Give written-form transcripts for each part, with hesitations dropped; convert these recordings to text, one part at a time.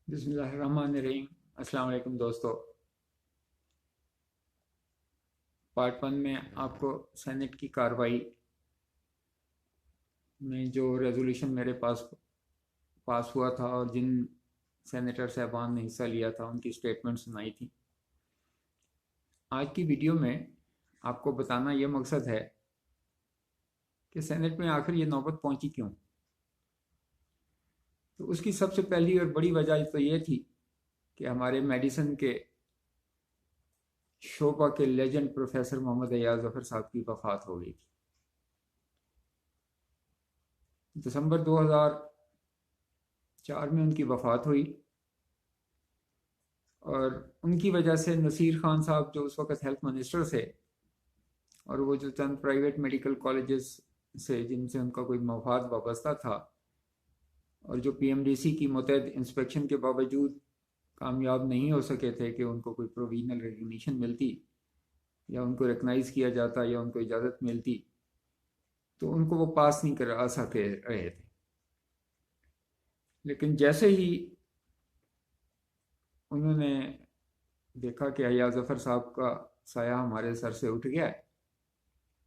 بسم اللہ الرحمن الرحیم۔ السلام علیکم دوستو۔ پارٹ ون میں آپ کو سینٹ کی کارروائی میں جو ریزولوشن میرے پاس ہوا تھا اور جن سینیٹر صاحبان نے حصہ لیا تھا ان کی سٹیٹمنٹ سنائی تھی۔ آج کی ویڈیو میں آپ کو بتانا یہ مقصد ہے کہ سینٹ میں آخر یہ نوبت پہنچی کیوں۔ تو اس کی سب سے پہلی اور بڑی وجہ تو یہ تھی کہ ہمارے میڈیسن کے شعبہ کے لیجنڈ پروفیسر محمد ایاز ظفر صاحب کی وفات ہو گئی تھی۔ دسمبر 2004 میں ان کی وفات ہوئی، اور ان کی وجہ سے نصیر خان صاحب جو اس وقت ہیلتھ منسٹر تھے، اور وہ جو چند پرائیویٹ میڈیکل کالجز سے جن سے ان کا کوئی مفاد وابستہ تھا، اور جو پی ایم ڈی سی کی متعدد انسپیکشن کے باوجود کامیاب نہیں ہو سکے تھے کہ ان کو کوئی پروویژنل ریکگنیشن ملتی یا ان کو ریکگنائز کیا جاتا یا ان کو اجازت ملتی، تو ان کو وہ پاس نہیں کرا سکے رہے تھے۔ لیکن جیسے ہی انہوں نے دیکھا کہ ایاز ظفر صاحب کا سایہ ہمارے سر سے اٹھ گیا ہے،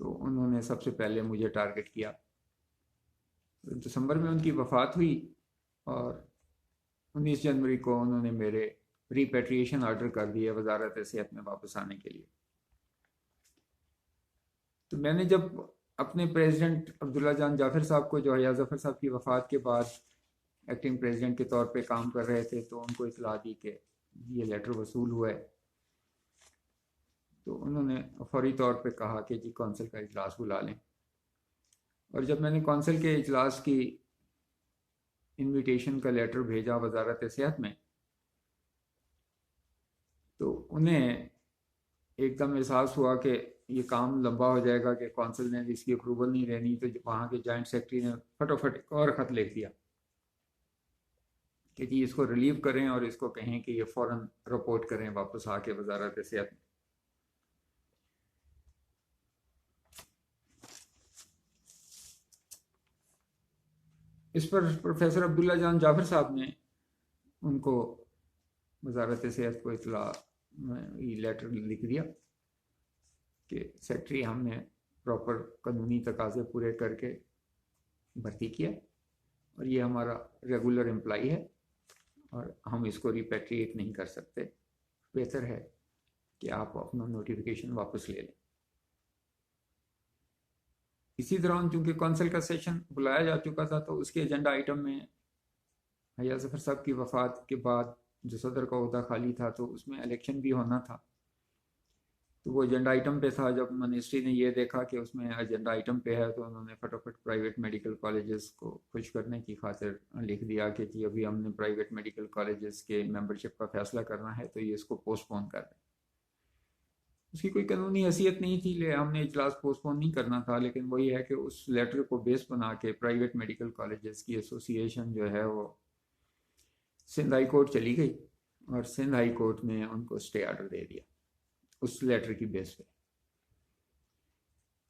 تو انہوں نے سب سے پہلے مجھے ٹارگٹ کیا۔ دسمبر میں ان کی وفات ہوئی، اور 19 جنوری کو انہوں نے میرے ریپیٹریشن آرڈر کر دیے وزارت صحت میں واپس آنے کے لیے۔ تو میں نے جب اپنے پریزیڈنٹ عبداللہ جان جعفر صاحب کو، جو ایاز ظفر صاحب کی وفات کے بعد ایکٹنگ پریزیڈنٹ کے طور پہ کام کر رہے تھے، تو ان کو اطلاع دی کہ یہ لیٹر وصول ہوا ہے، تو انہوں نے فوری طور پہ کہا کہ جی کونسل کا اجلاس بلا لیں۔ اور جب میں نے کونسل کے اجلاس کی انویٹیشن کا لیٹر بھیجا وزارت صحت میں، تو انہیں ایک دم احساس ہوا کہ یہ کام لمبا ہو جائے گا، کہ کونسل نے اس کی اپروول نہیں لینی، تو وہاں کے جوائنٹ سیکرٹری نے فٹافٹ ایک اور خط لکھ دیا کہ جی اس کو ریلیو کریں اور اس کو کہیں کہ یہ فوراً رپورٹ کریں واپس آ کے وزارت صحت میں۔ اس پر پروفیسر عبداللہ جان جعفر صاحب نے ان کو، وزارت صحت کو اطلاع یہ لیٹر لکھ دیا کہ سیکرٹری ہم نے پراپر قانونی تقاضے پورے کر کے بھرتی کیا، اور یہ ہمارا ریگولر امپلائی ہے، اور ہم اس کو ریپیٹریٹ نہیں کر سکتے، بہتر ہے کہ آپ اپنا نوٹیفیکیشن واپس لے لیں۔ اسی دوران چونکہ کونسل کا سیشن بلایا جا چکا تھا، تو اس کے ایجنڈا آئٹم میں ایاز ظفر صاحب کی وفات کے بعد جو صدر کا عہدہ خالی تھا، تو اس میں الیکشن بھی ہونا تھا، تو وہ ایجنڈا آئٹم پہ تھا۔ جب منسٹری نے یہ دیکھا کہ اس میں ایجنڈا آئٹم پہ ہے، تو انہوں نے فٹافٹ پرائیویٹ میڈیکل کالجز کو خوش کرنے کی خاطر لکھ دیا کہ جی ابھی ہم نے پرائیویٹ میڈیکل کالجز کے ممبرشپ کا فیصلہ کرنا ہے، تو یہ اس کو پوسٹ پون کر دیں۔ اس کی کوئی قانونی حیثیت نہیں تھی، لے ہم نے اجلاس پوسٹ پون نہیں کرنا تھا، لیکن وہی ہے کہ اس لیٹر کو بیس بنا کے پرائیویٹ میڈیکل کالجز کی ایسوسی ایشن جو ہے وہ سندھ ہائی کورٹ چلی گئی، اور سندھ ہائی کورٹ نے ان کو اسٹے آرڈر دے دیا اس لیٹر کی بیس پہ۔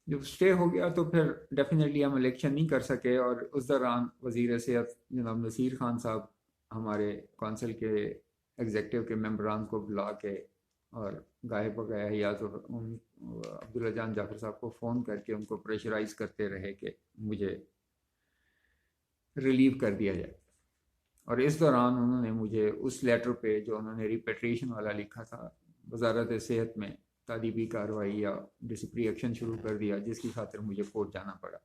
جب اسٹے ہو گیا تو پھر ڈیفینیٹلی ہم الیکشن نہیں کر سکے، اور اس دوران وزیر صحت جناب نصیر خان صاحب ہمارے کونسل کے ایگزیکٹو کے ممبران کو بلا کے اور گائے بگائے حیات عبداللہ جان جعفر صاحب کو فون کر کے ان کو پریشرائز کرتے رہے کہ مجھے ریلیو کر دیا جائے۔ اور اس دوران انہوں نے مجھے اس لیٹر پہ جو انہوں نے ریپیٹریشن والا لکھا تھا، وزارت صحت میں تعدیبی کارروائی یا ڈسپلنری ایکشن شروع کر دیا، جس کی خاطر مجھے کورٹ جانا پڑا۔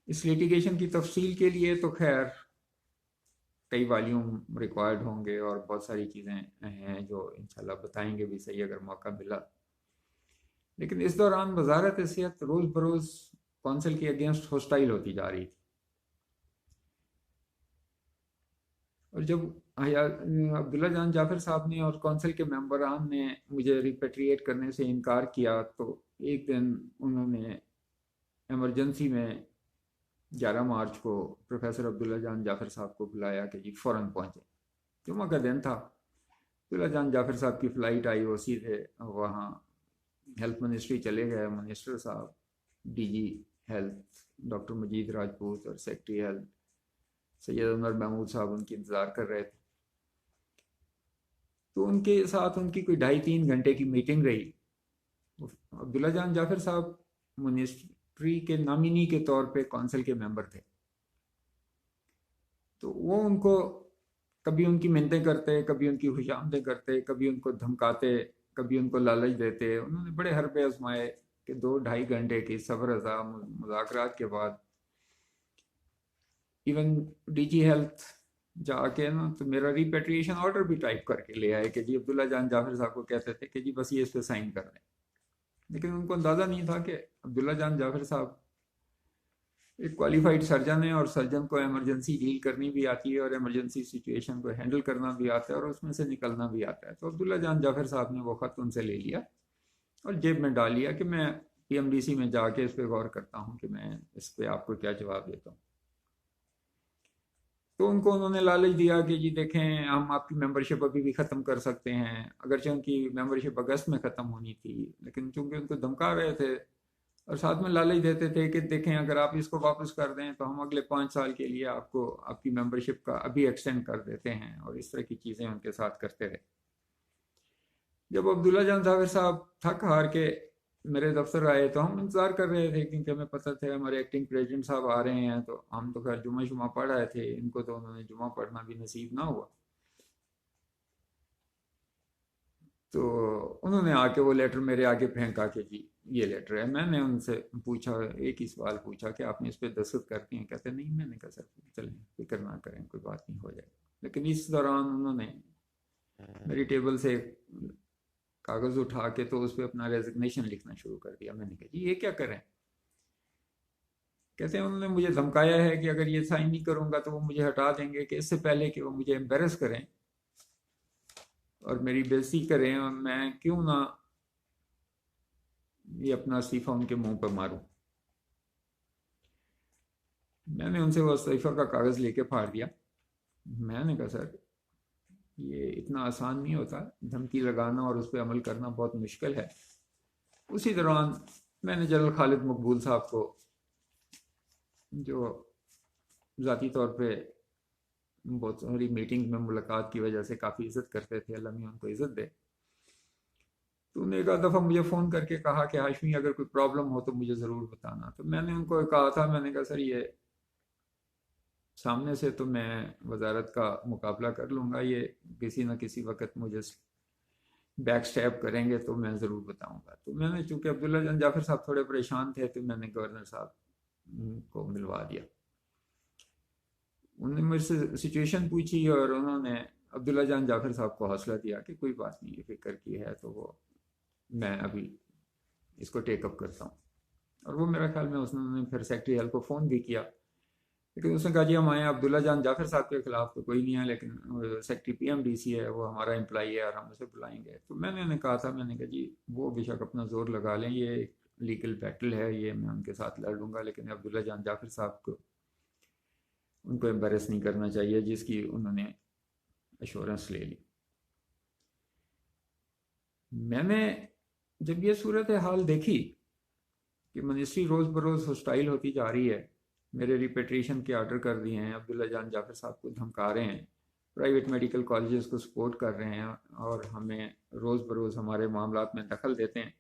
اس لیٹیگیشن کی تفصیل کے لیے تو خیر کئی والیوم ریکوائرڈ ہوں گے، اور بہت ساری چیزیں ہیں جو انشاءاللہ بتائیں گے بھی صحیح اگر موقع ملا۔ لیکن اس دوران وزارت صحت روز بروز کونسل کے اگینسٹ ہوسٹائل ہوتی جا رہی تھی، اور جب عبداللہ جان جعفر صاحب نے اور کونسل کے ممبران نے مجھے ریپیٹریٹ کرنے سے انکار کیا، تو ایک دن انہوں نے ایمرجنسی میں 11 مارچ کو پروفیسر عبداللہ جان جعفر صاحب کو بلایا کہ جی فوراً پہنچے۔ جمعہ کا دن تھا، عبداللہ جان جعفر صاحب کی فلائٹ آئی، وہ سیدھے وہاں ہیلتھ منسٹری چلے گئے۔ منسٹر صاحب، ڈی جی ہیلتھ ڈاکٹر مجید راجپوت اور سیکرٹری ہیلتھ سید انور محمود صاحب ان کی انتظار کر رہے تھے. تو ان کے ساتھ ان کی کوئی 2.5-3 گھنٹے کی میٹنگ رہی. عبداللہ جان جعفر صاحب منسٹری کے نامینی کے طور پہ کونسل کے ممبر تھے. تو وہ ان کو کبھی ان کی منتیں کرتے، کبھی ان کی خوش آمدیں کرتے، کبھی ان کو دھمکاتے، کبھی ان کو لالچ دیتے. انہوں نے بڑے حربے آزمائے کہ 2-2.5 گھنٹے کی صبر ازا مذاکرات کے بعد ایون ڈی جی ہیلتھ جا کے نا تو میرا ریپیٹریشن آرڈر بھی ٹائپ کر کے لے آئے کہ جی عبداللہ جان جعفر صاحب کو کہتے تھے کہ جی بس یہ اس پہ سائن کر دیں. لیکن ان کو اندازہ نہیں تھا کہ عبداللہ جان جعفر صاحب ایک کوالیفائڈ سرجن ہے، اور سرجن کو ایمرجنسی ڈیل کرنی بھی آتی ہے اور ایمرجنسی سچویشن کو ہینڈل کرنا بھی آتا ہے اور اس میں سے نکلنا بھی آتا ہے. تو عبداللہ جان جعفر صاحب نے وہ خط ان سے لے لیا اور جیب میں ڈال لیا کہ میں پی ایم ڈی سی میں جا کے اس پہ غور کرتا ہوں کہ میں اس پہ آپ کو کیا جواب دیتا ہوں. تو ان کو انہوں نے لالچ دیا کہ جی دیکھیں ہم آپ کی ممبرشپ ابھی بھی ختم کر سکتے ہیں، اگرچہ ان کی ممبرشپ اگست میں ختم ہونی تھی، لیکن چونکہ ان کو دھمکا رہے تھے اور ساتھ میں لالچ دیتے تھے کہ دیکھیں اگر آپ اس کو واپس کر دیں تو ہم اگلے 5 سال کے لیے آپ کو آپ کی ممبرشپ کا ابھی ایکسٹینڈ کر دیتے ہیں، اور اس طرح کی چیزیں ان کے ساتھ کرتے رہے. جب عبداللہ جان ظاہر صاحب تھک ہار کے میرے دفتر آئے تو ہم انتظار کر رہے تھے کیونکہ ہمیں پتہ تھا ہمارے ایکٹنگ پریزیڈنٹ صاحب آ رہے ہیں. تو ہم تو خیر جمعہ پڑھ رہے تھے، ان کو تو انہوں نے جمعہ پڑھنا بھی نصیب نہ ہوا. تو انہوں نے آ کے وہ لیٹر میرے آگے پھینکا کہ جی یہ لیٹر ہے. میں نے ان سے پوچھا، ایک ہی سوال پوچھا کہ آپ نے اس پہ دستخط کر دیے ہیں؟ کہتے نہیں. میں نے کہا سر چلیں فکر نہ کریں، کوئی بات نہیں، ہو جائے گا. لیکن اس دوران انہوں نے میری ٹیبل سے کاغذ اٹھا کے تو اس پہ اپنا ریزگنیشن لکھنا شروع کر دیا. میں نے کہا جی یہ کیا کریں؟ کہتے ہیں انہوں نے مجھے دھمکایا ہے کہ اگر یہ سائن نہیں کروں گا تو وہ مجھے ہٹا دیں گے، کہ اس سے پہلے کہ وہ مجھے امبیرس کریں اور میری بےزتی کریں، اور میں کیوں نہ یہ اپنا استعفی ان کے منہ پہ ماروں. میں نے ان سے وہ استعفی کا کاغذ لے کے پھاڑ دیا. میں نے کہا سر یہ اتنا آسان نہیں ہوتا، دھمکی لگانا اور اس پہ عمل کرنا بہت مشکل ہے. اسی دوران میں نے جنرل خالد مقبول صاحب کو، جو ذاتی طور پہ بہت ساری میٹنگ میں ملاقات کی وجہ سے کافی عزت کرتے تھے، اللہ میاں ان کو عزت دے، تو انہوں نے ایک آدھ دفعہ مجھے فون کر کے کہا کہ ہاشمی اگر کوئی پرابلم ہو تو مجھے ضرور بتانا. تو میں نے ان کو کہا تھا، میں نے کہا سر یہ سامنے سے تو میں وزارت کا مقابلہ کر لوں گا، یہ کسی نہ کسی وقت مجھے بیک سٹیپ کریں گے تو میں ضرور بتاؤں گا. تو میں نے چونکہ عبداللہ جان جعفر صاحب تھوڑے پریشان تھے تو میں نے گورنر صاحب کو ملوا دیا. انہوں نے مجھ سے سچویشن پوچھی اور انہوں نے عبداللہ جان جعفر صاحب کو حوصلہ دیا کہ کوئی بات نہیں، یہ فکر کی ہے تو وہ میں ابھی اس کو ٹیک اپ کرتا ہوں. اور وہ میرا خیال میں اس نے پھر سیکٹری ہیلتھ کو فون بھی کیا، لیکن اس نے کہا جی ہم آئے عبداللہ جان جعفر صاحب کے خلاف تو کوئی نہیں ہے، لیکن secretary P M D C ہے وہ ہمارا امپلائی ہے اور ہم اسے بلائیں گے. تو میں نے انہیں کہا تھا، میں نے کہا جی وہ بے شک اپنا زور لگا لیں، یہ ایک لیگل بیٹل ہے، یہ میں ان کے ساتھ لڑ لوں گا، لیکن عبداللہ جان جعفر صاحب کو ان کو امبیرس نہیں کرنا چاہیے، جس کی انہوں نے ایشورنس لے لی. میں نے جب یہ صورتحال دیکھی کہ منسٹری روز بروز ہسٹائل ہوتی جا رہی ہے، میرے ریپیٹریشن کے آرڈر کر دیے ہیں، عبداللہ جان جعفر صاحب کو دھمکا رہے ہیں، پرائیویٹ میڈیکل کالجز کو سپورٹ کر رہے ہیں اور ہمیں روز بروز ہمارے معاملات میں دخل دیتے ہیں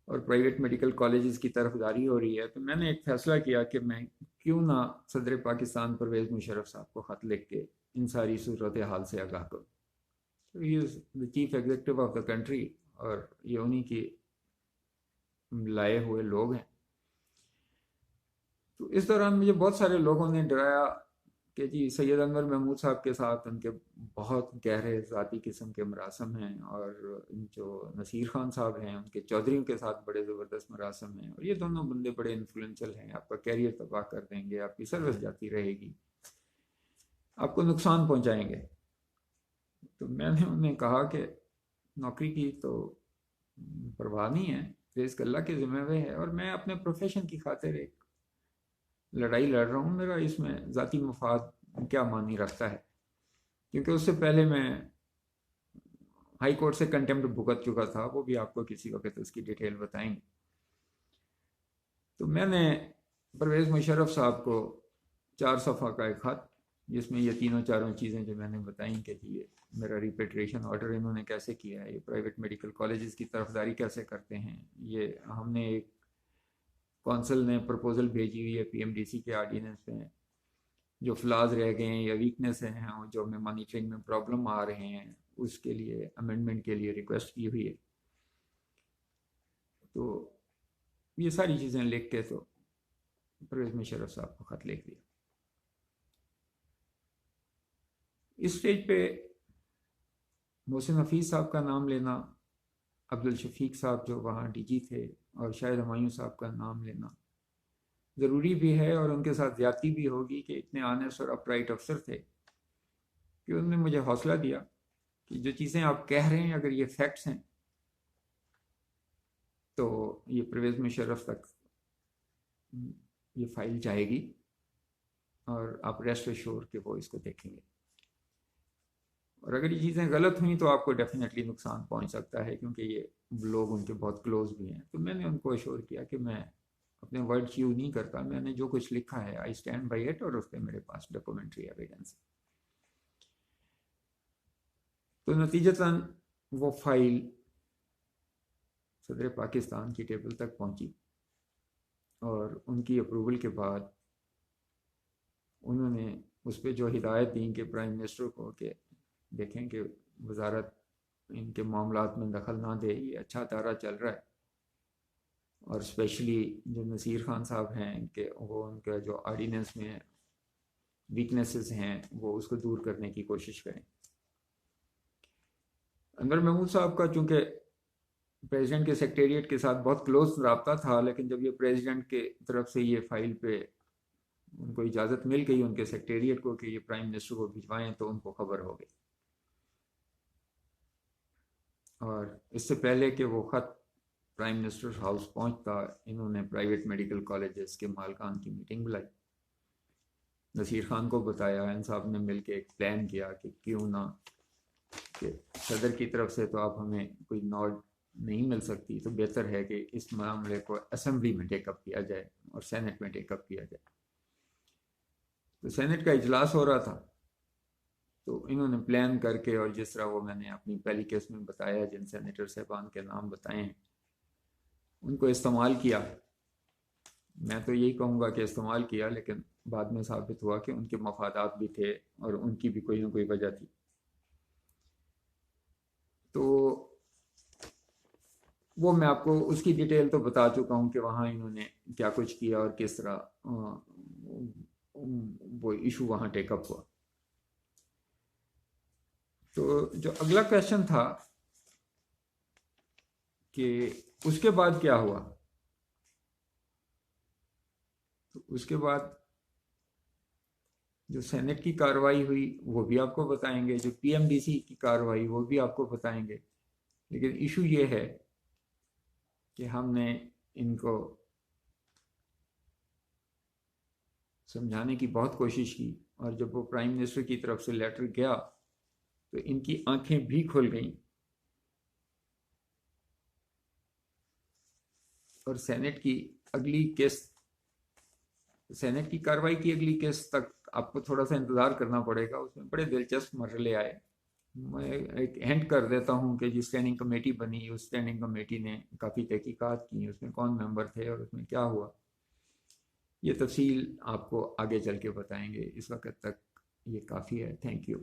اور پرائیویٹ میڈیکل کالجز کی طرف داری ہو رہی ہے، تو میں نے ایک فیصلہ کیا کہ میں کیوں نہ صدر پاکستان پرویز مشرف صاحب کو خط لکھ کے ان ساری صورتحال سے آگاہ کروں. He is the chief executive of the country اور یہ انہی کی لائے ہوئے لوگ ہیں. تو اس دوران مجھے بہت سارے لوگوں نے ڈرایا کہ جی سید انور محمود صاحب کے ساتھ ان کے بہت گہرے ذاتی قسم کے مراسم ہیں، اور جو نصیر خان صاحب ہیں ان کے چودھریوں کے ساتھ بڑے زبردست مراسم ہیں، اور یہ دونوں بندے بڑے انفلوئنشل ہیں، آپ کا کیریئر تباہ کر دیں گے، آپ کی سروس جاتی رہے گی، آپ کو نقصان پہنچائیں گے. تو میں نے انہیں کہا کہ نوکری کی تو پرواہ نہیں ہے، رزق اللہ کے ذمہ ہوئے ہے، اور میں اپنے پروفیشن کی خاطر ایک لڑائی لڑ رہا ہوں، میرا اس میں ذاتی مفاد کیا معنی رکھتا ہے، کیونکہ اس سے پہلے میں ہائی کورٹ سے کنٹیمپٹ بھگت چکا تھا، وہ بھی آپ کو کسی وقت اس کی ڈیٹیل بتائیں گے. تو میں نے پرویز مشرف صاحب کو 4 صفحہ کا ایک خط جس میں یہ تینوں چاروں چیزیں جو میں نے بتائیں کہ یہ میرا ریپیٹریشن آرڈر انہوں نے کیسے کیا ہے، یہ پرائیویٹ میڈیکل کالجز کی طرفداری کیسے کرتے ہیں، یہ ہم نے ایک کونسل نے پرپوزل بھیجی ہوئی ہے پی ایم ڈی سی کے آرڈیننس میں، جو فلاز رہ گئے ہیں یا ویکنیس ہیں جو ہمیں مانیٹرنگ میں پرابلم آ رہے ہیں اس کے لیے امینڈمنٹ کے لیے ریکویسٹ کی ہوئی ہے. تو یہ ساری چیزیں لکھ کے تو پرویز مشرف صاحب کو خط لکھ دیا. اس سٹیج پہ محسن حفیظ صاحب کا نام لینا، عبدالشفیق صاحب جو وہاں ڈی جی تھے، اور شاید ہمایوں صاحب کا نام لینا ضروری بھی ہے، اور ان کے ساتھ زیادتی بھی ہوگی کہ اتنے آنےسٹ اور اپرائٹ افسر تھے کہ انہوں نے مجھے حوصلہ دیا کہ جو چیزیں آپ کہہ رہے ہیں اگر یہ فیکٹس ہیں تو یہ پرویز مشرف تک یہ فائل جائے گی اور آپ ریسٹ ایشور کہ وہ اس کو دیکھیں گے، اور اگر یہ چیزیں غلط ہوئیں تو آپ کو ڈیفینیٹلی نقصان پہنچ سکتا ہے کیونکہ یہ لوگ ان کے بہت کلوز بھی ہیں. تو میں نے ان کو ایشور کیا کہ میں اپنے ورڈ چیو نہیں کرتا، میں نے جو کچھ لکھا ہے آئی اسٹینڈ بائی اٹ، اور اس پہ میرے پاس ڈاکومنٹری ایویڈنس ہے. تو نتیجتاً وہ فائل صدر پاکستان کی ٹیبل تک پہنچی، اور ان کی اپروول کے بعد انہوں نے اس پہ جو ہدایت دیں کہ پرائم منسٹر کو کہ دیکھیں کہ وزارت ان کے معاملات میں دخل نہ دے، یہ اچھا ادارہ چل رہا ہے، اور اسپیشلی جو نصیر خان صاحب ہیں کہ وہ ان کا جو آرڈیننس میں ویکنیسز ہیں وہ اس کو دور کرنے کی کوشش کریں. انور محمود صاحب کا چونکہ پریزیڈنٹ کے سیکریٹریٹ کے ساتھ بہت کلوز رابطہ تھا، لیکن جب یہ پریزیڈنٹ کے طرف سے یہ فائل پہ ان کو اجازت مل گئی ان کے سیکریٹریٹ کو کہ یہ پرائم منسٹر کو بھجوائیں، تو ان کو خبر ہو گئی. اور اس سے پہلے کہ وہ خط پرائم منسٹر ہاؤس پہنچتا، انہوں نے پرائیویٹ میڈیکل کالجز کے مالکان کی میٹنگ بلائی، نصیر خان کو بتایا، ان صاحب نے مل کے ایک پلان کیا کہ کیوں نہ کہ صدر کی طرف سے تو اب ہمیں کوئی نوڈ نہیں مل سکتی، تو بہتر ہے کہ اس معاملے کو اسمبلی میں ٹیک اپ کیا جائے اور سینٹ میں ٹیک اپ کیا جائے. تو سینٹ کا اجلاس ہو رہا تھا، تو انہوں نے پلان کر کے، اور جس طرح وہ میں نے اپنی پہلی کیس میں بتایا جن سینیٹر صاحبان کے نام بتائے ہیں ان کو استعمال کیا. میں تو یہی کہوں گا کہ استعمال کیا، لیکن بعد میں ثابت ہوا کہ ان کے مفادات بھی تھے اور ان کی بھی کوئی نہ کوئی وجہ تھی. تو وہ میں آپ کو اس کی ڈیٹیل تو بتا چکا ہوں کہ وہاں انہوں نے کیا کچھ کیا اور کس طرح وہ ایشو وہاں ٹیک اپ ہوا. تو جو اگلا کویشچن تھا کہ اس کے بعد کیا ہوا، تو اس کے بعد جو سینٹ کی کارروائی ہوئی وہ بھی آپ کو بتائیں گے، جو پی ایم ڈی سی کی کارروائی وہ بھی آپ کو بتائیں گے. لیکن ایشو یہ ہے کہ ہم نے ان کو سمجھانے کی بہت کوشش کی، اور جب وہ پرائم منسٹر کی طرف سے لیٹر گیا تو ان کی آنکھیں بھی کھل گئیں، اور سینٹ کی اگلی قسط، سینٹ کی کارروائی کی اگلی قسط تک آپ کو تھوڑا سا انتظار کرنا پڑے گا. اس میں بڑے دلچسپ مرحلے آئے. میں ایک ہینٹ کر دیتا ہوں کہ جس اسٹینڈنگ کمیٹی بنی، اس اسٹینڈنگ کمیٹی نے کافی تحقیقات کی، اس میں کون ممبر تھے اور اس میں کیا ہوا، یہ تفصیل آپ کو آگے چل کے بتائیں گے. اس وقت تک یہ کافی ہے. Thank you.